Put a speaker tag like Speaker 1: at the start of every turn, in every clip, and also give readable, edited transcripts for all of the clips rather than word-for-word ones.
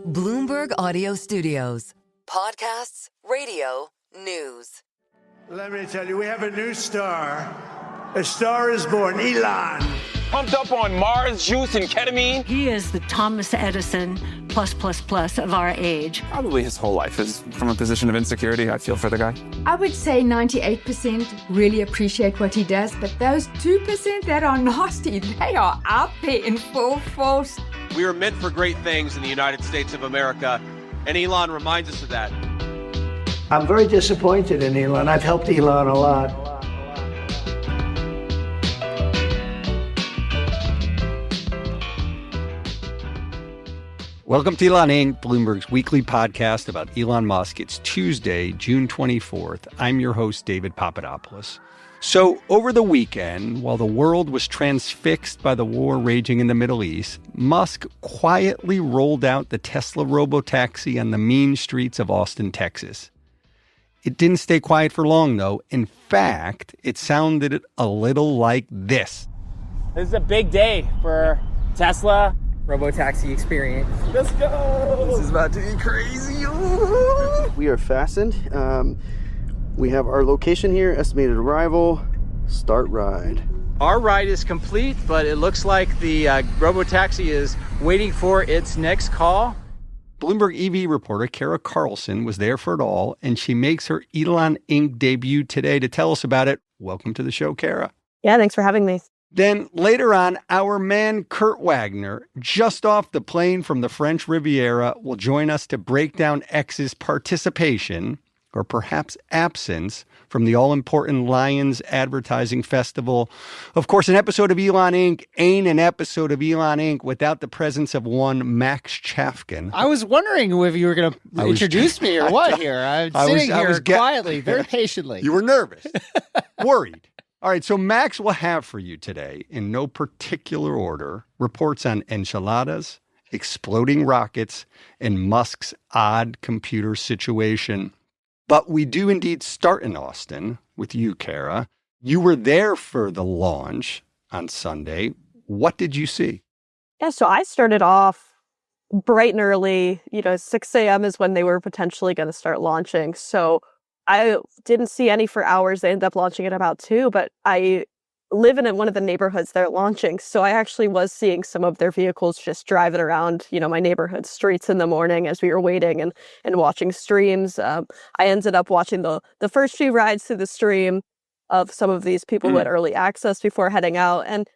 Speaker 1: Bloomberg Audio Studios. Podcasts, radio, news.
Speaker 2: Let me tell you, we have a new star. A star is born, Elon.
Speaker 3: Pumped up on Mars, juice, and ketamine.
Speaker 4: He is the Thomas Edison plus of our age.
Speaker 5: Probably his whole life is from a position of insecurity. I feel for the guy.
Speaker 6: I would say 98% really appreciate what he does, but those 2% that are nasty, they are out there in full force.
Speaker 7: We are meant for great things in the United States of America, and Elon reminds us of that.
Speaker 2: I'm very disappointed in Elon. I've helped Elon a lot.
Speaker 8: Welcome to Elon Inc., Bloomberg's weekly podcast about Elon Musk. It's Tuesday, June 24th. I'm your host, David Papadopoulos. So over the weekend, while the world was transfixed by the war raging in the Middle East, Musk quietly rolled out the Tesla Robotaxi on the mean streets of Austin, Texas. It didn't stay quiet for long, though. In fact, it sounded a little like this.
Speaker 9: This is a big day for Tesla Robotaxi experience. Let's go!
Speaker 5: This is about to be crazy.
Speaker 10: We are fastened. We have our location here, estimated arrival, start ride.
Speaker 9: Our ride is complete, but it looks like the Robotaxi is waiting for its next call.
Speaker 8: Bloomberg EV reporter Kara Carlson was there for it all, and she makes her Elon Inc. debut today to tell us about it. Welcome to the show, Kara.
Speaker 11: Yeah, thanks for having me.
Speaker 8: Then later on, our man Kurt Wagner, just off the plane from the French Riviera, will join us to break down X's participation, or perhaps absence, from the all-important Lions Advertising Festival. Of course, an episode of Elon Inc. ain't an episode of Elon Inc. without the presence of one Max Chafkin.
Speaker 12: I was wondering if you were going to introduce me or what here. I'm sitting here quietly, very patiently.
Speaker 8: You were nervous, worried. All right, so Max will have for you today, in no particular order, reports on enchiladas, exploding rockets, and Musk's odd computer situation. But we do indeed start in Austin with you, Kara. You were there for the launch on Sunday. What did you see?
Speaker 11: Yeah, so I started off bright and early. 6 a.m. is when they were potentially going to start launching. So I didn't see any for hours. They ended up launching at about 2, but I live in one of the neighborhoods they're launching. So I actually was seeing some of their vehicles just driving around, my neighborhood streets in the morning as we were waiting and watching streams. I ended up watching the first few rides through the stream of some of these people who had early access before heading out. And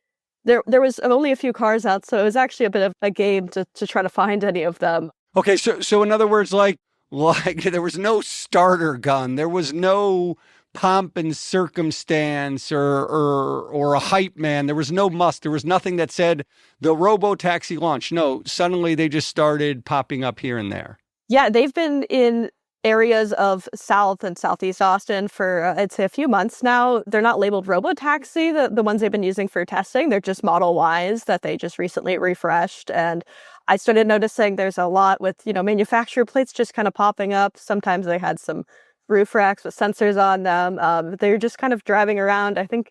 Speaker 11: there was only a few cars out, so it was actually a bit of a game to try to find any of them.
Speaker 8: Okay, so in other words, like there was no starter gun. There was no pomp and circumstance or a hype man. There was no Musk. There was nothing that said the Robotaxi launch. No, suddenly they just started popping up here and there.
Speaker 11: Yeah, they've been in areas of South and Southeast Austin for, I'd say, a few months now. They're not labeled Robotaxi, the ones they've been using for testing. They're just Model Ys that they just recently refreshed. And I started noticing there's a lot with, manufacturer plates just kind of popping up. Sometimes they had some roof racks with sensors on them. They're just kind of driving around. I think,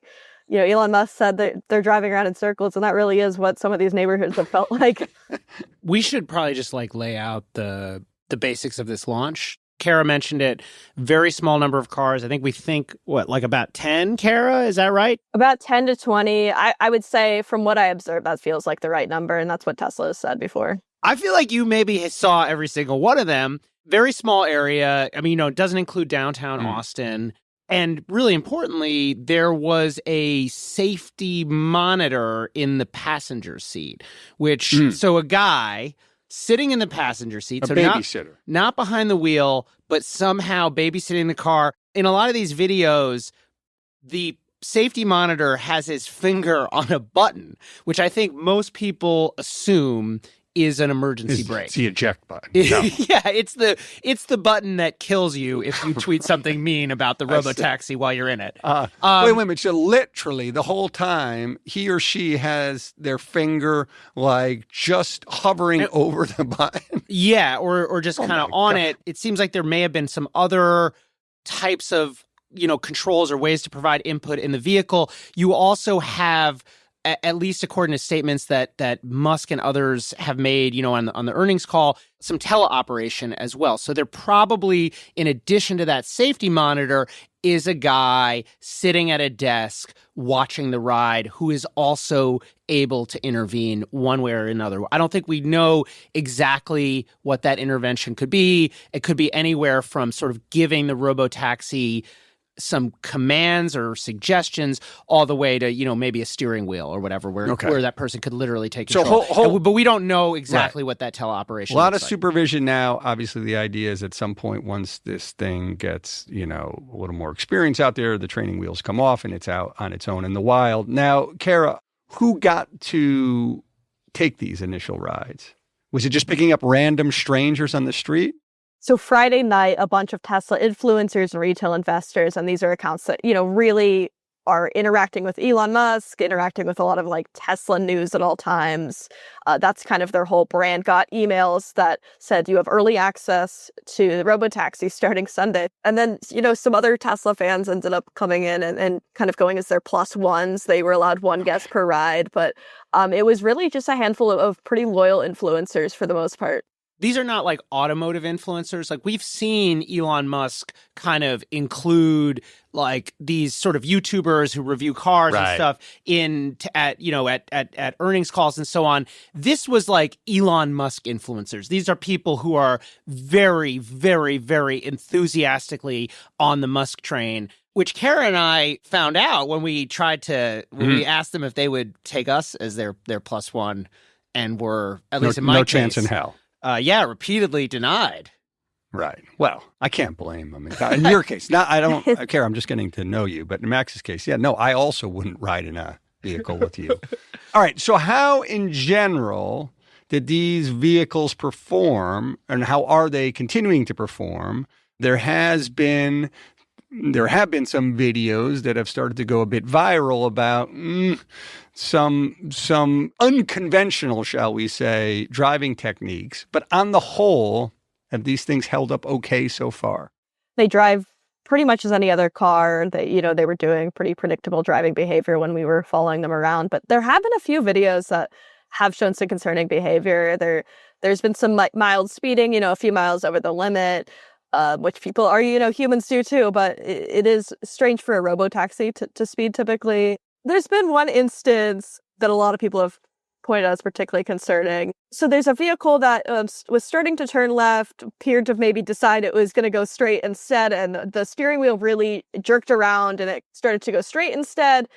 Speaker 11: Elon Musk said that they're driving around in circles, and that really is what some of these neighborhoods have felt like.
Speaker 12: We should probably just lay out the basics of this launch. Kara mentioned it. Very small number of cars. I think we think, about 10, Kara? Is that right?
Speaker 11: About 10 to 20. I would say, from what I observed, that feels like the right number, and that's what Tesla has said before.
Speaker 12: I feel like you maybe saw every single one of them. Very small area. I mean, it doesn't include downtown Austin. And really importantly, there was a safety monitor in the passenger seat, which, so a guy sitting in the passenger seat,
Speaker 8: a babysitter,
Speaker 12: not behind the wheel, but somehow babysitting the car. In a lot of these videos, the safety monitor has his finger on a button, which I think most people assume is an emergency brake.
Speaker 8: It's the eject button.
Speaker 12: No. Yeah, it's the button that kills you if you tweet something mean about the Robotaxi while you're in it.
Speaker 8: Wait a minute. So literally the whole time he or she has their finger just hovering over the button.
Speaker 12: Yeah, or just kind of on it. It seems like there may have been some other types of controls or ways to provide input in the vehicle. You also have at least according to statements that Musk and others have made, on the earnings call, some teleoperation as well. So they're probably, in addition to that safety monitor, is a guy sitting at a desk watching the ride who is also able to intervene one way or another. I don't think we know exactly what that intervention could be. It could be anywhere from sort of giving the robotaxi some commands or suggestions all the way to, maybe a steering wheel or whatever, where that person could literally take control. But we don't know exactly what that teleoperation
Speaker 8: A lot of
Speaker 12: like.
Speaker 8: supervision now. Obviously, the idea is at some point, once this thing gets, a little more experience out there, the training wheels come off and it's out on its own in the wild. Now, Kara, who got to take these initial rides? Was it just picking up random strangers on the street?
Speaker 11: So Friday night, a bunch of Tesla influencers and retail investors, and these are accounts that, really are interacting with Elon Musk, interacting with a lot of Tesla news at all times. That's kind of their whole brand. Got emails that said you have early access to the Robotaxi starting Sunday. And then, some other Tesla fans ended up coming in and kind of going as their plus ones. They were allowed one guest per ride, but it was really just a handful of pretty loyal influencers for the most part.
Speaker 12: These are not automotive influencers. We've seen Elon Musk kind of include these sort of YouTubers who review cars and stuff at earnings calls and so on. This was Elon Musk influencers. These are people who are very, very, very enthusiastically on the Musk train, which Kara and I found out when we we asked them if they would take us as their plus one, and were, at least in my case,
Speaker 8: no chance in hell.
Speaker 12: Repeatedly denied.
Speaker 8: Right. Well, I can't blame them. In your case, I don't care. I'm just getting to know you. But in Max's case, I also wouldn't ride in a vehicle with you. All right. So how, in general, did these vehicles perform, and how are they continuing to perform? There have been some videos that have started to go a bit viral about some unconventional, shall we say, driving techniques. But on the whole, have these things held up okay so far?
Speaker 11: They drive pretty much as any other car. They were doing pretty predictable driving behavior when we were following them around. But there have been a few videos that have shown some concerning behavior. There's been some mild speeding, a few miles over the limit. Which people are, humans do too, but it is strange for a robotaxi to speed typically. There's been one instance that a lot of people have pointed out as particularly concerning. So there's a vehicle that was starting to turn left, appeared to maybe decide it was going to go straight instead, and the steering wheel really jerked around and it started to go straight instead.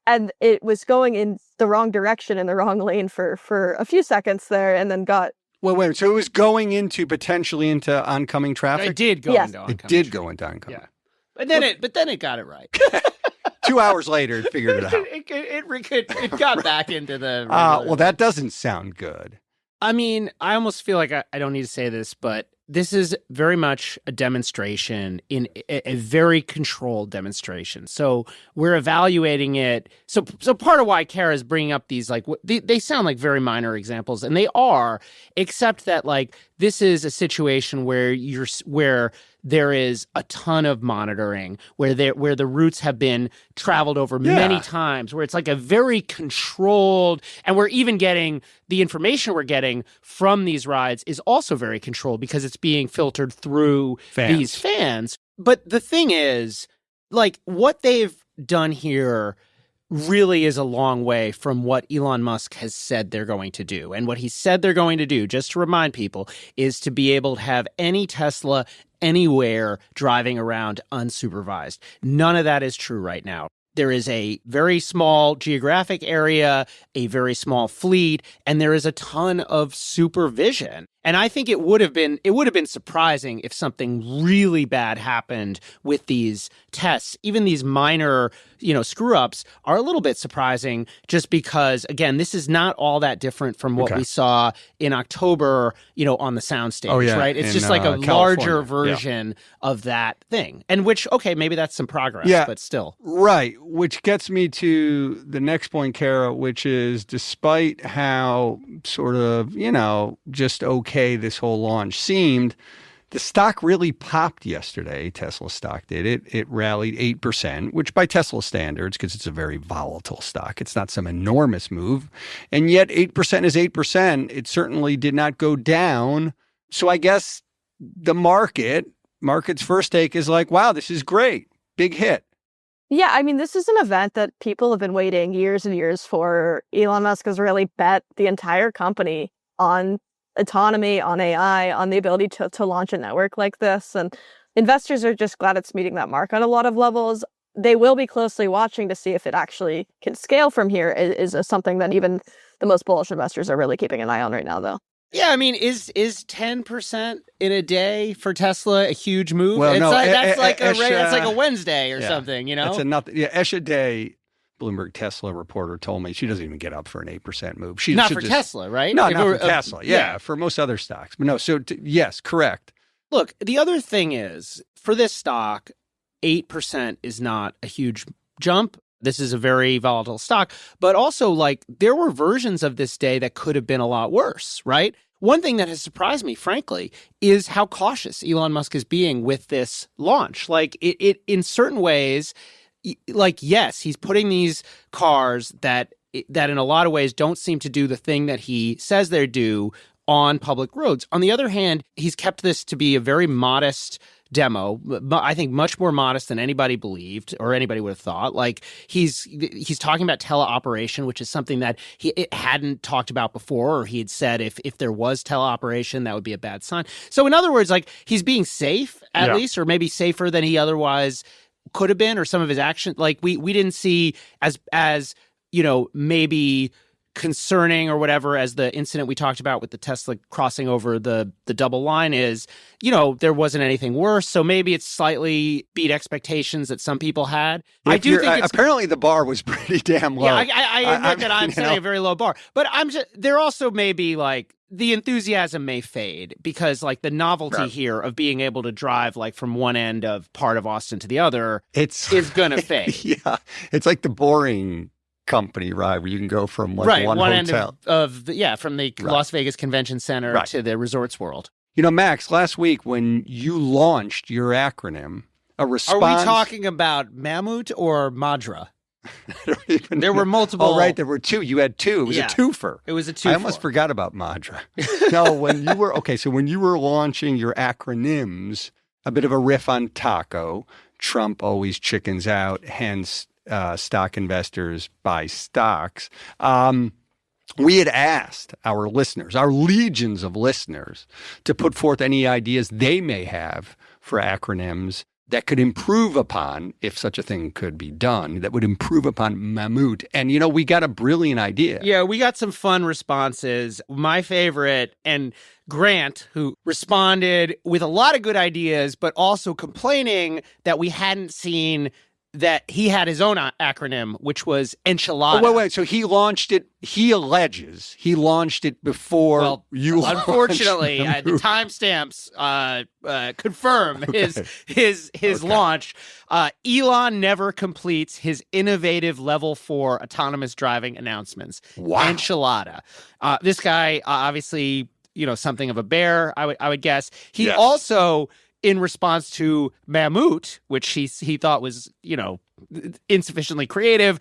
Speaker 11: And it was going in the wrong direction, in the wrong lane for a few seconds there, and then got...
Speaker 8: Well, wait. So it was going potentially into oncoming traffic?
Speaker 12: It did go into oncoming.
Speaker 8: It did go into oncoming.
Speaker 12: Yeah. But then it got it right.
Speaker 8: 2 hours later, it figured it out.
Speaker 12: It got back into the...
Speaker 8: well, that doesn't sound good.
Speaker 12: I mean, I almost feel like I don't need to say this, but this is very much a demonstration, in a very controlled demonstration. So we're evaluating it. So part of why Kara is bringing up these, they sound like very minor examples, and they are, except that this is a situation where there is a ton of monitoring, where the routes have been traveled over many times, where it's a very controlled, and we're even getting the information we're getting from these rides is also very controlled because it's being filtered through these fans. But the thing is, what they've done here really is a long way from what Elon Musk has said they're going to do. And what he said they're going to do, just to remind people, is to be able to have any Tesla anywhere driving around unsupervised. None of that is true right now. There is a very small geographic area, a very small fleet, and there is a ton of supervision. And I think it would have been surprising if something really bad happened with these tests. Even these minor, screw ups are a little bit surprising, just because, again, this is not all that different from what we saw in October, on the soundstage, right? It's just a
Speaker 8: California.
Speaker 12: larger version of that thing. And which, maybe that's some progress, but still.
Speaker 8: Right. Which gets me to the next point, Kara, which is, despite how sort of, just okay this whole launch seemed, The stock really popped yesterday. Tesla stock did. It rallied 8%, which by Tesla standards, because it's a very volatile stock, it's not some enormous move. And yet 8% is 8%. It certainly did not go down. So I guess the market's first take is like, wow, this is great. Big hit.
Speaker 11: Yeah, I mean, this is an event that people have been waiting years and years for. Elon Musk has really bet the entire company on autonomy, on AI, on the ability to launch a network like this. And investors are just glad it's meeting that mark on a lot of levels. They will be closely watching to see if it actually can scale from here, is something that even the most bullish investors are really keeping an eye on right now, though.
Speaker 12: Yeah, I mean, is 10% in a day for Tesla a huge move?
Speaker 8: Well,
Speaker 12: it's
Speaker 8: no,
Speaker 12: that's like a Wednesday or something, you know?
Speaker 8: That's nothing. Yeah, Esha Day, Bloomberg Tesla reporter, told me she doesn't even get up for an 8% move. She
Speaker 12: not for Tesla, right?
Speaker 8: No, not for Tesla. Yeah, for most other stocks. But no, so yes, correct.
Speaker 12: Look, the other thing is, for this stock, 8% is not a huge jump. This is a very volatile stock, but also like there were versions of this day that could have been a lot worse, right? One thing that has surprised me, frankly, is how cautious Elon Musk is being with this launch. Like it in certain ways, like, yes, he's putting these cars that in a lot of ways don't seem to do the thing that he says they do on public roads. On the other hand, he's kept this to be a very modest demo, I think much more modest than anybody believed or anybody would have thought. Like he's talking about teleoperation, which is something that he hadn't talked about before, or he had said if there was teleoperation, that would be a bad sign. So in other words, like he's being safe at least, or maybe safer than he otherwise could have been, or some of his action. Like we didn't see as you know, maybe concerning or whatever as the incident we talked about with the Tesla crossing over the double line is, you know, there wasn't anything worse. So maybe it's slightly beat expectations that some people had. I do think
Speaker 8: apparently the bar was pretty damn low.
Speaker 12: Yeah, I admit that I'm setting a very low bar, but there also may be like the enthusiasm may fade because like the novelty here of being able to drive like from one end of part of Austin to the other is going to fade.
Speaker 8: Yeah. It's like the boring company ride where you can go from like one hotel
Speaker 12: end from the Las Vegas Convention Center to the Resorts World.
Speaker 8: You know, Max, last week when you launched your acronym, a response.
Speaker 12: Are we talking about Mammut or Madra? There were multiple.
Speaker 8: Oh, right. There were two. You had two. It was a twofer.
Speaker 12: It was a twofer.
Speaker 8: I almost forgot about Madra. No, when you were launching your acronyms, a bit of a riff on taco, Trump always chickens out, hence stock investors buy stocks. We had asked our listeners, our legions of listeners, to put forth any ideas they may have for acronyms that could improve upon, if such a thing could be done, that would improve upon Mammut. And, you know, we got a brilliant idea.
Speaker 12: Yeah, we got some fun responses. My favorite, and Grant, who responded with a lot of good ideas, but also complaining that we hadn't seen that he had his own acronym, which was enchilada.
Speaker 8: Oh, wait. So he launched it, he alleges, he launched it before you
Speaker 12: unfortunately, the timestamps confirm his launch. Elon never completes his innovative level 4 autonomous driving announcements.
Speaker 8: Wow.
Speaker 12: Enchilada. This guy, obviously, you know, something of a bear, I would guess. He also, in response to Mammut, which he thought was, you know, insufficiently creative,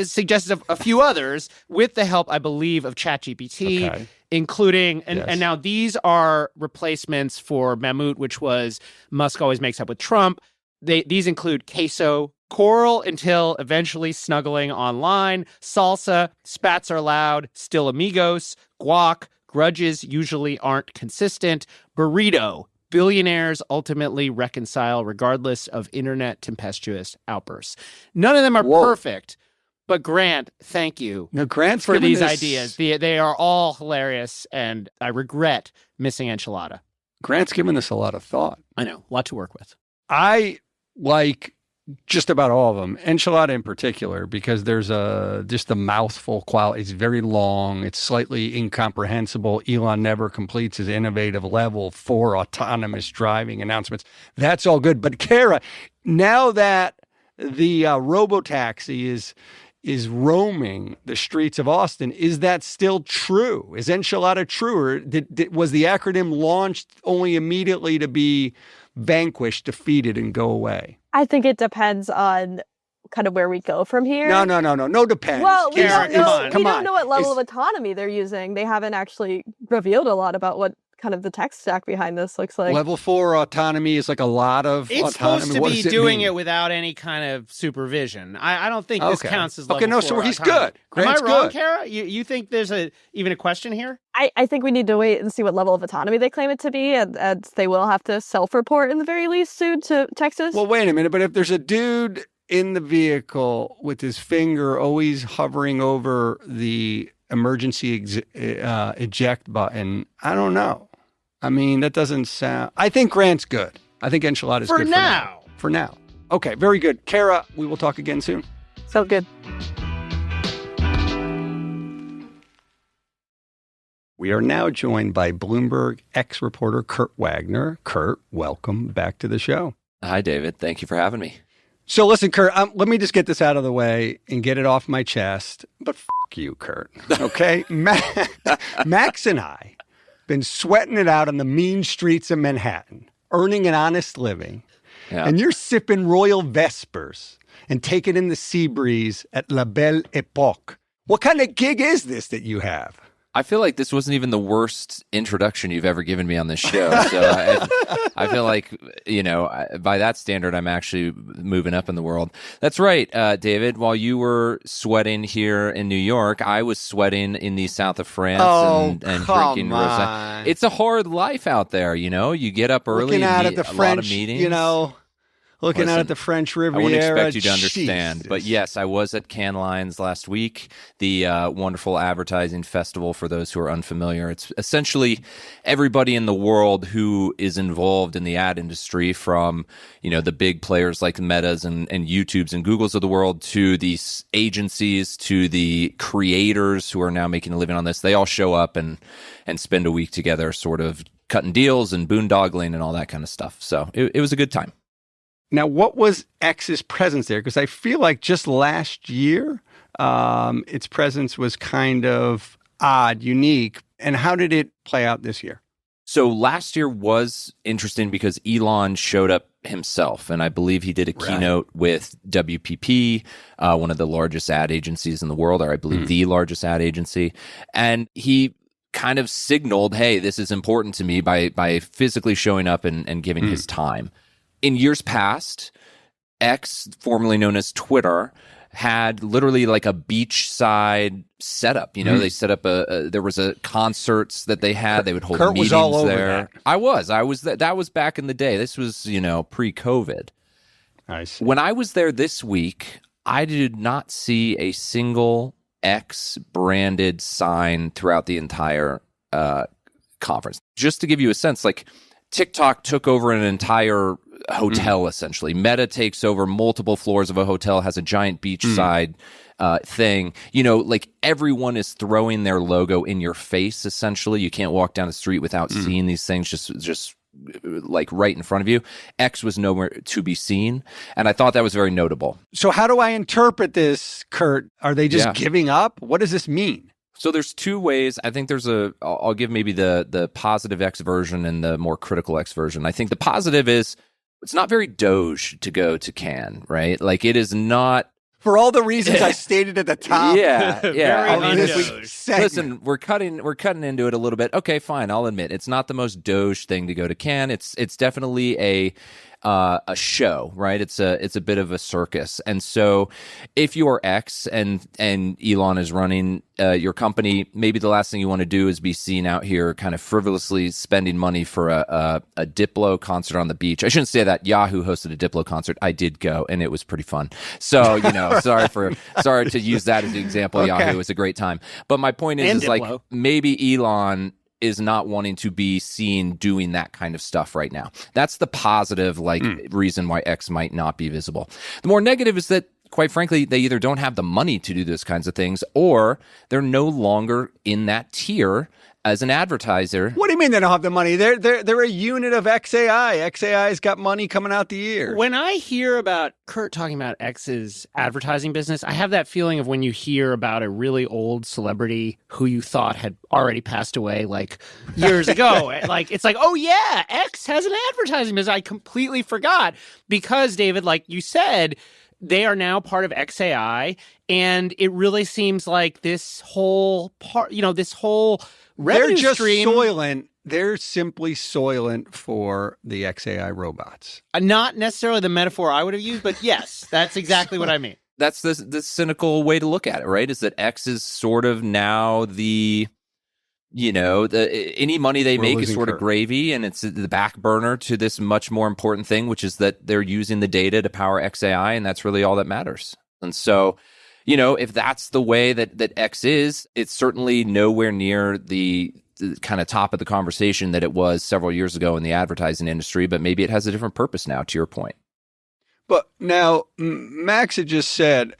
Speaker 12: suggested a few others with the help, I believe, of ChatGPT, including, and now these are replacements for Mammut, which was Musk always makes up with Trump. These include queso, coral until eventually snuggling online, salsa, spats are loud, still amigos, guac, grudges usually aren't consistent, burrito, billionaires ultimately reconcile regardless of internet tempestuous outbursts. None of them are perfect, but Grant, thank you for these ideas. They are all hilarious, and I regret missing enchilada.
Speaker 8: Grant's given this a lot of thought.
Speaker 12: I know, a lot to work with.
Speaker 8: I like just about all of them, enchilada in particular, because there's just a mouthful quality. It's very long. It's slightly incomprehensible. Elon never completes his innovative level 4 autonomous driving announcements. That's all good. But Kara, now that the Robotaxi is roaming the streets of Austin. Is that still true? Is enchilada true? Or was the acronym launched only immediately to be vanquished, defeated, and go away?
Speaker 11: I think it depends on kind of where we go from here.
Speaker 8: No depends.
Speaker 11: Well, we
Speaker 12: Kara,
Speaker 11: don't know what level of autonomy they're using. They haven't actually revealed a lot about what kind of the tech stack behind this looks like.
Speaker 8: Level 4 autonomy is like a lot of
Speaker 12: it's
Speaker 8: autonomy.
Speaker 12: Supposed to
Speaker 8: what
Speaker 12: be doing it without any kind of supervision. I don't think this counts as level 4
Speaker 8: so he's
Speaker 12: autonomy.
Speaker 8: good. Grant's
Speaker 12: Am I wrong,
Speaker 8: good.
Speaker 12: Kara? You think there's even a question here?
Speaker 11: I think we need to wait and see what level of autonomy they claim it to be, and they will have to self-report in the very least soon to Texas.
Speaker 8: Well, wait a minute, but if there's a dude in the vehicle with his finger always hovering over the emergency eject button, I don't know. I mean, that doesn't sound... I think Grant's good. I think enchilada's good for now. Okay, very good. Kara, we will talk again soon.
Speaker 11: So good.
Speaker 8: We are now joined by Bloomberg ex-reporter Kurt Wagner. Kurt, welcome back to the show.
Speaker 13: Hi, David. Thank you for having me.
Speaker 8: So listen, Kurt, let me just get this out of the way and get it off my chest. But you, Kurt, okay? Max and I been sweating it out on the mean streets of Manhattan, earning an honest living. Yeah. And you're sipping Royal Vespers and taking in the sea breeze at La Belle Époque. What kind of gig is this that you have?
Speaker 13: I feel like this wasn't even the worst introduction you've ever given me on this show. So I feel like, by that standard, I'm actually moving up in the world. That's right, David. While you were sweating here in New York, I was sweating in the south of France and drinking rosé. It's a hard life out there, You get up early
Speaker 8: looking out
Speaker 13: and
Speaker 8: at the
Speaker 13: a
Speaker 8: French,
Speaker 13: lot of meetings.
Speaker 8: Looking out at the French Riviera.
Speaker 13: I wouldn't expect you to understand.
Speaker 8: Jesus.
Speaker 13: But yes, I was at Cannes Lions last week, the wonderful advertising festival for those who are unfamiliar. It's essentially everybody in the world who is involved in the ad industry, from the big players like Metas and YouTubes and Googles of the world, to these agencies, to the creators who are now making a living on this. They all show up and spend a week together sort of cutting deals and boondoggling and all that kind of stuff. So it was a good time.
Speaker 8: Now, what was X's presence there? Because I feel like just last year, its presence was kind of odd, unique. And how did it play out this year?
Speaker 13: So last year was interesting because Elon showed up himself, and I believe he did a keynote with WPP, one of the largest ad agencies in the world, or I believe the largest ad agency. And he kind of signaled, hey, this is important to me by physically showing up and giving his time. In years past, X, formerly known as Twitter, had literally like a beachside setup. They set up there was a concerts that they had. They would hold
Speaker 8: Kurt
Speaker 13: meetings
Speaker 8: was all over
Speaker 13: there.
Speaker 8: that.
Speaker 13: I was. That was back in the day. This was, pre-COVID.
Speaker 8: Nice.
Speaker 13: When I was there this week, I did not see a single X branded sign throughout the entire conference. Just to give you a sense, like TikTok took over an entire hotel, essentially. Meta takes over multiple floors of a hotel, has a giant beachside thing. Like everyone is throwing their logo in your face, essentially. You can't walk down the street without seeing these things just like right in front of you. X was nowhere to be seen, and I thought that was very notable.
Speaker 8: So how do I interpret this, Kurt? Are they just giving up? What does this mean?
Speaker 13: So there's two ways. I think I'll give maybe the positive X version and the more critical X version. I think the positive is it's not very Doge to go to Cannes, right? Like it is not.
Speaker 8: For all the reasons I stated at the top.
Speaker 13: Yeah.
Speaker 8: Very
Speaker 13: Listen, we're cutting into it a little bit. Okay, fine. I'll admit it's not the most Doge thing to go to Cannes. It's definitely a show, right? It's a bit of a circus. And so if you are X and Elon is running your company, maybe the last thing you want to do is be seen out here kind of frivolously spending money for a Diplo concert on the beach. I shouldn't say that. Yahoo hosted a Diplo concert. I did go, and it was pretty fun. So, sorry to use that as an example. Okay. Yahoo was a great time. But my point is like maybe Elon is not wanting to be seen doing that kind of stuff right now. That's the positive, reason why X might not be visible. The more negative is that, quite frankly, they either don't have the money to do those kinds of things, or they're no longer in that tier as an advertiser.
Speaker 8: What do you mean they don't have the money? They're a unit of XAI. XAI's got money coming out the year.
Speaker 12: When I hear about Kurt talking about X's advertising business, I have that feeling of when you hear about a really old celebrity who you thought had already passed away like years ago. Like, it's like, oh yeah, X has an advertising business. I completely forgot because, David, like you said, they are now part of XAI, and it really seems like this whole part, this whole revenue
Speaker 8: They're just
Speaker 12: stream,
Speaker 8: soylent. They're simply soylent for the XAI robots.
Speaker 12: Not necessarily the metaphor I would have used, but yes, that's exactly what I mean.
Speaker 13: That's the cynical way to look at it, right? Is that X is sort of now any money they make is sort of gravy, and it's the back burner to this much more important thing, which is that they're using the data to power XAI, and that's really all that matters. And so, if that's the way that X is, it's certainly nowhere near the kind of top of the conversation that it was several years ago in the advertising industry, but maybe it has a different purpose now, to your point.
Speaker 8: But now, Max had just said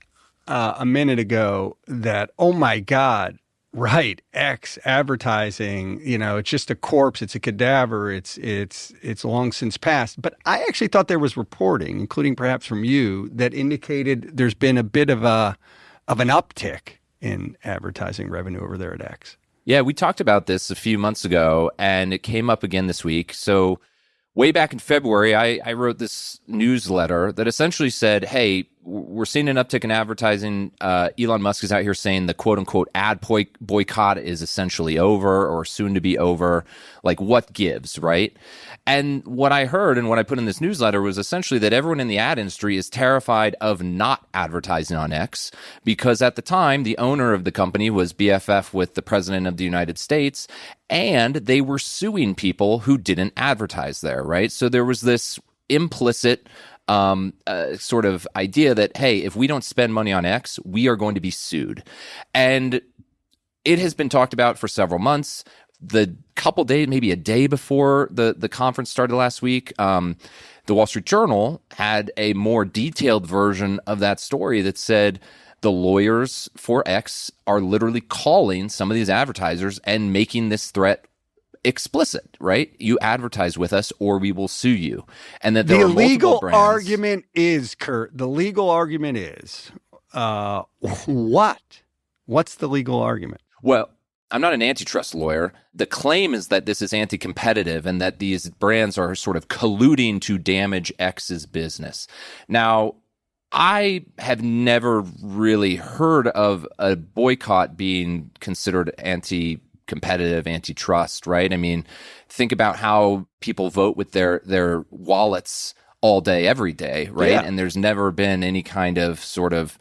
Speaker 8: a minute ago that, oh my God, right, X advertising, it's just a corpse, it's a cadaver, it's long since passed. But I actually thought there was reporting, including perhaps from you, that indicated there's been a bit of an uptick in advertising revenue over there at X.
Speaker 13: Yeah, we talked about this a few months ago, and it came up again this week. So way back in February, I wrote this newsletter that essentially said, hey, we're seeing an uptick in advertising. Elon Musk is out here saying the quote-unquote ad boycott is essentially over or soon to be over. Like, what gives, right? And what I heard and what I put in this newsletter was essentially that everyone in the ad industry is terrified of not advertising on X because at the time, the owner of the company was BFF with the president of the United States, and they were suing people who didn't advertise there, right? So there was this implicit sort of idea that, hey, if we don't spend money on X, we are going to be sued. And it has been talked about for several months. The couple days, maybe a day before the conference started last week, the Wall Street Journal had a more detailed version of that story that said the lawyers for X are literally calling some of these advertisers and making this threat explicit, right? You advertise with us or we will sue you. And that there
Speaker 8: the
Speaker 13: are
Speaker 8: legal
Speaker 13: brands.
Speaker 8: Argument is, Kurt, the legal argument is, what? What's the legal argument?
Speaker 13: Well, I'm not an antitrust lawyer. The claim is that this is anti-competitive and that these brands are sort of colluding to damage X's business. Now, I have never really heard of a boycott being considered anti-competitive, antitrust, right? I mean, think about how people vote with their wallets all day, every day, right? Yeah. And there's never been any kind of sort of,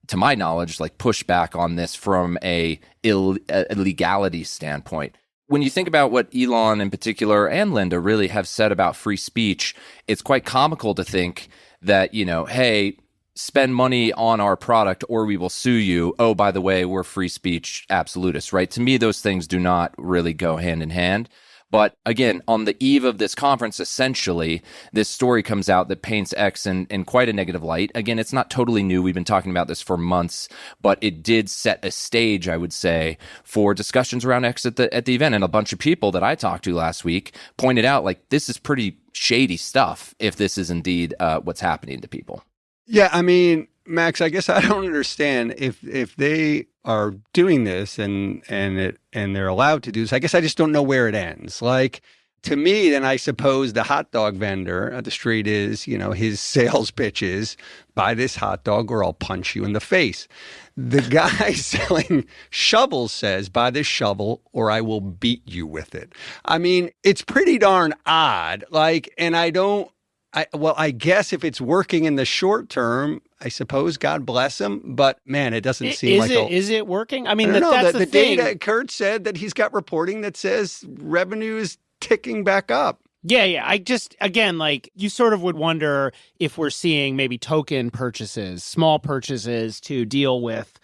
Speaker 13: to my knowledge, like pushback on this from a legality standpoint. When you think about what Elon in particular and Linda really have said about free speech, it's quite comical to think that, hey, spend money on our product or we will sue you. Oh, by the way, we're free speech absolutists, right? To me, those things do not really go hand in hand. But again, on the eve of this conference, essentially, this story comes out that paints X in quite a negative light. Again, it's not totally new. We've been talking about this for months, but it did set a stage, I would say, for discussions around X at the event. And a bunch of people that I talked to last week pointed out, like, this is pretty shady stuff if this is indeed what's happening to people.
Speaker 8: Yeah, I mean, Max, I guess I don't understand if they are doing this and they're allowed to do this. I guess I just don't know where it ends. Like, to me, then I suppose the hot dog vendor at the street is, his sales pitch is, buy this hot dog or I'll punch you in the face. The guy selling shovels says, buy this shovel or I will beat you with it. I mean, it's pretty darn odd. Like, and I guess if it's working in the short term, I suppose God bless him. But man, it doesn't seem like
Speaker 12: is it working? I mean,
Speaker 8: that's
Speaker 12: the thing.
Speaker 8: Data. Kurt said that he's got reporting that says revenue is ticking back up.
Speaker 12: Yeah. I just, again, like, you sort of would wonder if we're seeing maybe token purchases, small purchases to deal with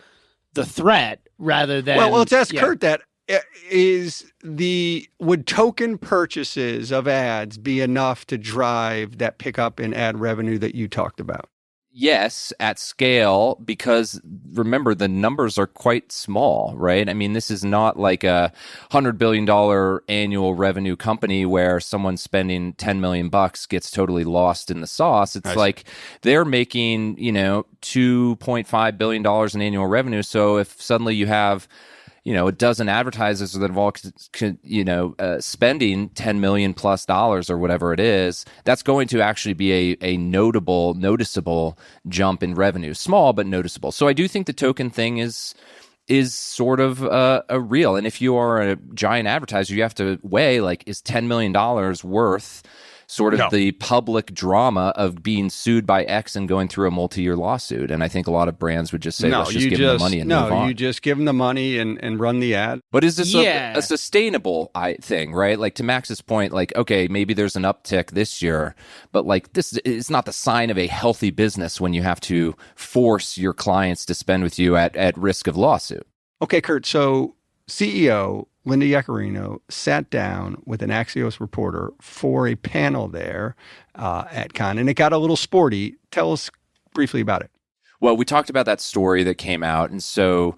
Speaker 12: the threat rather than.
Speaker 8: Well, let's ask Kurt that. Would token purchases of ads be enough to drive that pickup in ad revenue that you talked about?
Speaker 13: Yes, at scale, because remember, the numbers are quite small, right? I mean, this is not like a $100 billion annual revenue company where someone spending $10 million gets totally lost in the sauce. It's like they're making, $2.5 billion in annual revenue. So if suddenly you have a dozen advertisers that have all, spending $10 million plus or whatever it is, that's going to actually be a noticeable jump in revenue. Small, but noticeable. So I do think the token thing is sort of a real. And if you are a giant advertiser, you have to weigh, like, is $10 million worth sort of the public drama of being sued by X and going through a multi-year lawsuit. And I think a lot of brands would just say, let's just give them the money and move on.
Speaker 8: You just give them the money and run the ad.
Speaker 13: But is this a sustainable thing, right? Like, to Max's point, like, okay, maybe there's an uptick this year, but like, this is not the sign of a healthy business when you have to force your clients to spend with you at risk of lawsuit.
Speaker 8: Okay, Kurt, so CEO Linda Yaccarino sat down with an Axios reporter for a panel there at Cannes, and it got a little sporty. Tell us briefly about it.
Speaker 13: Well, we talked about that story that came out, and so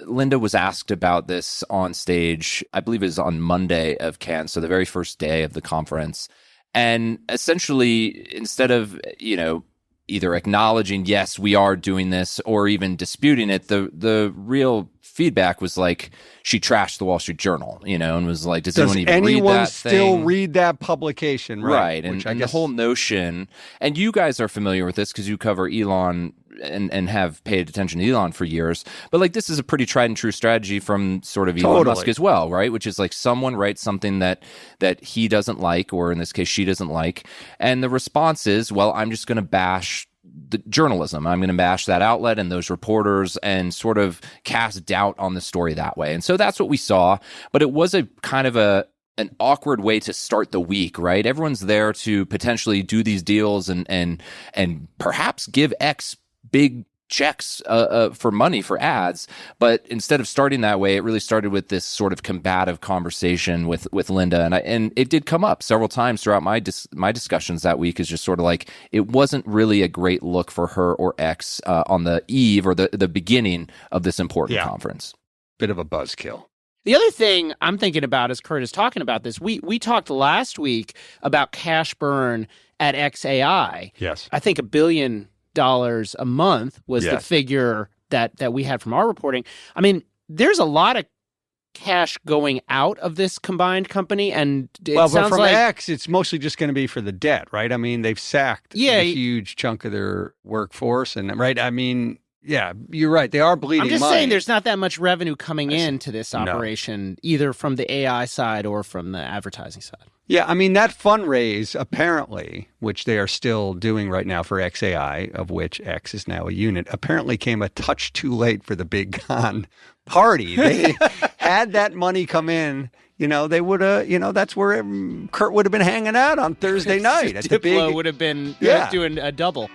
Speaker 13: Linda was asked about this on stage, I believe it was on Monday of Cannes, so the very first day of the conference. And essentially, instead of, either acknowledging, yes, we are doing this, or even disputing it, the real feedback was like, she trashed the Wall Street Journal, and was like, does anyone even read that thing?
Speaker 8: Anyone still read that publication?
Speaker 13: Right. And the whole notion, and you guys are familiar with this because you cover Elon and have paid attention to Elon for years, but like, this is a pretty tried and true strategy from sort of Elon Musk as well, right? Which is like, someone writes something that he doesn't like, or in this case, she doesn't like. And the response is, well, I'm just going to bash the journalism. I'm going to bash that outlet and those reporters and sort of cast doubt on the story that way. And so that's what we saw. But it was a kind of an awkward way to start the week, right? Everyone's there to potentially do these deals and perhaps give X big checks for money for ads. But instead of starting that way, it really started with this sort of combative conversation with Linda. And it did come up several times throughout my discussions that week, is just sort of like, it wasn't really a great look for her or X on the eve or the beginning of this important conference.
Speaker 8: Bit of a buzzkill.
Speaker 12: The other thing I'm thinking about as Kurt is talking about this, we talked last week about cash burn at XAI.
Speaker 8: Yes.
Speaker 12: I think $1 billion a month was the figure that we had from our reporting. I mean, there's a lot of cash going out of this combined company, and
Speaker 8: but from X, it's mostly just going to be for the debt, right? I mean, they've sacked a huge chunk of their workforce, and right? I mean, yeah, you're right. They are bleeding money.
Speaker 12: I'm just saying there's not that much revenue coming into this operation, either from the AI side or from the advertising side.
Speaker 8: Yeah, I mean, that fundraise, apparently, which they are still doing right now for XAI, of which X is now a unit, apparently came a touch too late for the big con party. They had that money come in, they would have, that's where Kurt would have been hanging out on Thursday night. At the big,
Speaker 12: would have been doing a double.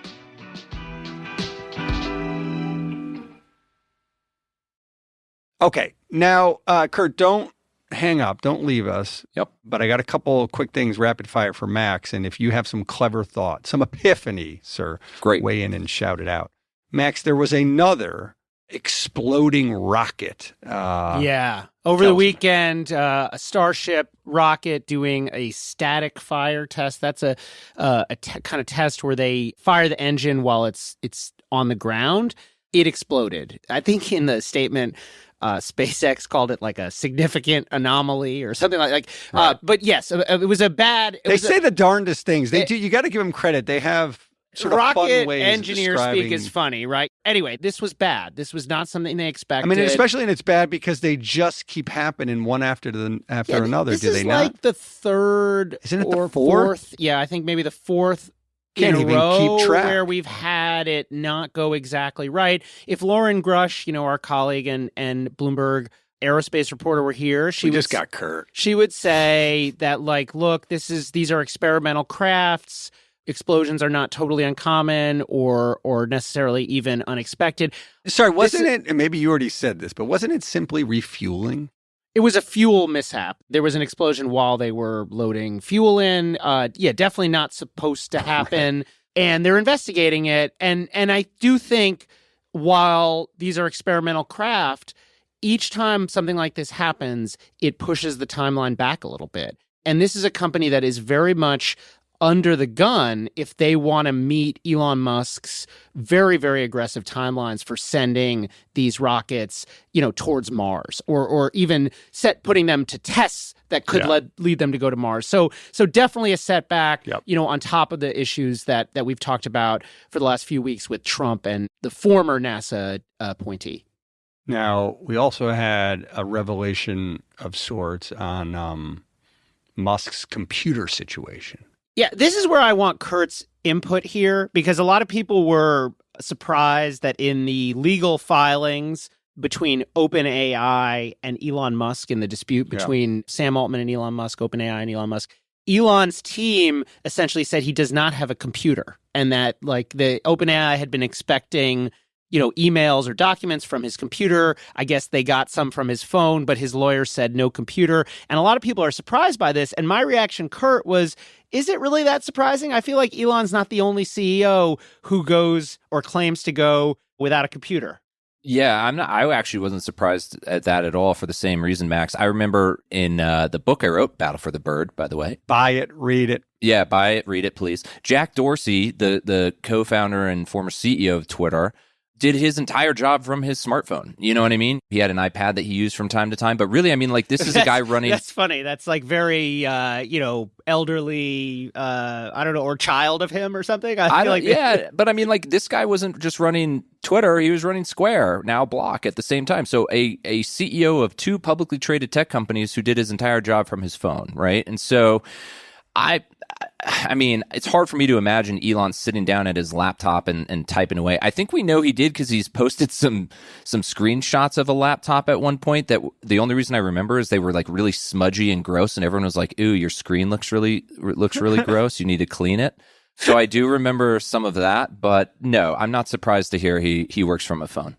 Speaker 8: Okay, now, Kurt, don't hang up. Don't leave us.
Speaker 13: Yep.
Speaker 8: But I got a couple of quick things rapid fire for Max. And if you have some clever thought, some epiphany, sir,
Speaker 13: great,
Speaker 8: weigh in and shout it out. Max, there was another exploding rocket.
Speaker 12: Over the weekend, a Starship rocket doing a static fire test. That's a kind of test where they fire the engine while it's on the ground. It exploded. I think in the statement, SpaceX called it like a significant anomaly or something like.
Speaker 8: Right.
Speaker 12: But yes, it was a bad.
Speaker 8: They say the darndest things. They do. You got to give them credit. They have sort of fun ways
Speaker 12: rocket engineer speak is funny, right? Anyway, this was bad. This was not something they expected.
Speaker 8: I mean, especially and it's bad because they just keep happening one after another.
Speaker 12: This
Speaker 8: do they
Speaker 12: is
Speaker 8: not?
Speaker 12: Like the third,
Speaker 8: isn't it
Speaker 12: or
Speaker 8: the fourth?
Speaker 12: Yeah, I think maybe the fourth.
Speaker 8: Can't
Speaker 12: in a
Speaker 8: even
Speaker 12: row
Speaker 8: keep track.
Speaker 12: Where we've had it not go exactly right. If Lauren Grush, our colleague and Bloomberg aerospace reporter were here,
Speaker 8: she just got Kurt.
Speaker 12: She would say that, like, look, these are experimental crafts. Explosions are not totally uncommon or necessarily even unexpected.
Speaker 8: Sorry, wasn't it? And maybe you already said this, but wasn't it simply refueling?
Speaker 12: It was a fuel mishap. There was an explosion while they were loading fuel in. Definitely not supposed to happen. and they're investigating it. And I do think while these are experimental craft, each time something like this happens, it pushes the timeline back a little bit. And this is a company that is very much under the gun if they want to meet Elon Musk's very, very aggressive timelines for sending these rockets, towards Mars, or even putting them to tests that could lead them to go to Mars. So definitely a setback, on top of the issues that we've talked about for the last few weeks with Trump and the former NASA appointee.
Speaker 8: Now, we also had a revelation of sorts on Musk's computer situation.
Speaker 12: Yeah, this is where I want Kurt's input here, because a lot of people were surprised that in the legal filings between OpenAI and Elon Musk, in the dispute between Sam Altman and Elon Musk, OpenAI and Elon Musk, Elon's team essentially said he does not have a computer, and that the OpenAI had been expecting emails or documents from his computer. I guess they got some from his phone, but his lawyer said no computer. And a lot of people are surprised by this. And my reaction, Kurt, was, is it really that surprising? I feel like Elon's not the only CEO who goes or claims to go without a computer.
Speaker 13: Yeah, I actually wasn't surprised at that at all for the same reason, Max. I remember in the book I wrote, Battle for the Bird, by the way.
Speaker 8: Buy it, read it.
Speaker 13: Yeah, buy it, read it, please. Jack Dorsey, the co-founder and former CEO of Twitter, did his entire job from his smartphone. You know what I mean? He had an iPad that he used from time to time. But really, I mean, this is a guy running...
Speaker 12: That's funny. That's very, elderly, I don't know, or child of him or something.
Speaker 13: But I mean, this guy wasn't just running Twitter. He was running Square, now Block, at the same time. So a CEO of two publicly traded tech companies who did his entire job from his phone, right? And so I mean, it's hard for me to imagine Elon sitting down at his laptop and typing away. I think we know he did because he's posted some screenshots of a laptop at one point that the only reason I remember is they were really smudgy and gross, and everyone was like, "Ooh, your screen looks really gross. You need to clean it." So I do remember some of that, but no, I'm not surprised to hear he works from a phone.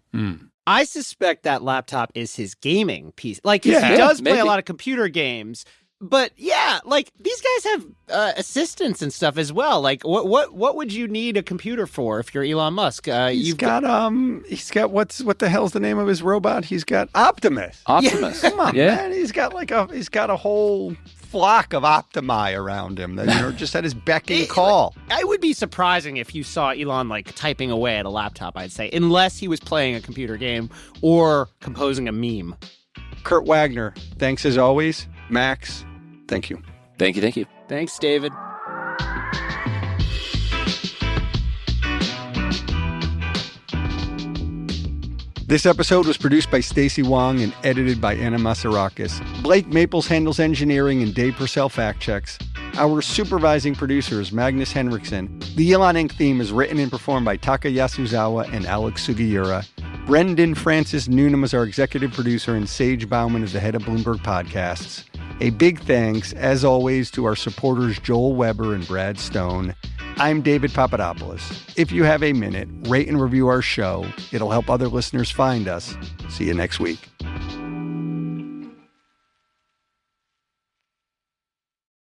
Speaker 12: I suspect that laptop is his gaming piece. He does play a lot of computer games. But yeah, these guys have assistants and stuff as well. What would you need a computer for if you're Elon Musk?
Speaker 8: He's got what the hell's the name of his robot? He's got Optimus.
Speaker 13: Optimus.
Speaker 8: Come on, man. He's got a whole flock of Optimi around him that just at his beck and call.
Speaker 12: I would be surprising if you saw Elon typing away at a laptop, I'd say, unless he was playing a computer game or composing a meme.
Speaker 8: Kurt Wagner, thanks as always. Max, thank you.
Speaker 13: Thank you.
Speaker 12: Thanks, David.
Speaker 8: This episode was produced by Stacey Wong and edited by Anna Masarakis. Blake Maples handles engineering and Dave Purcell fact checks. Our supervising producer is Magnus Henriksen. The Elon Inc. theme is written and performed by Taka Yasuzawa and Alex Sugiura. Brendan Francis Newnham is our executive producer, and Sage Bauman is the head of Bloomberg Podcasts. A big thanks, as always, to our supporters Joel Weber and Brad Stone. I'm David Papadopoulos. If you have a minute, rate and review our show. It'll help other listeners find us. See you next week.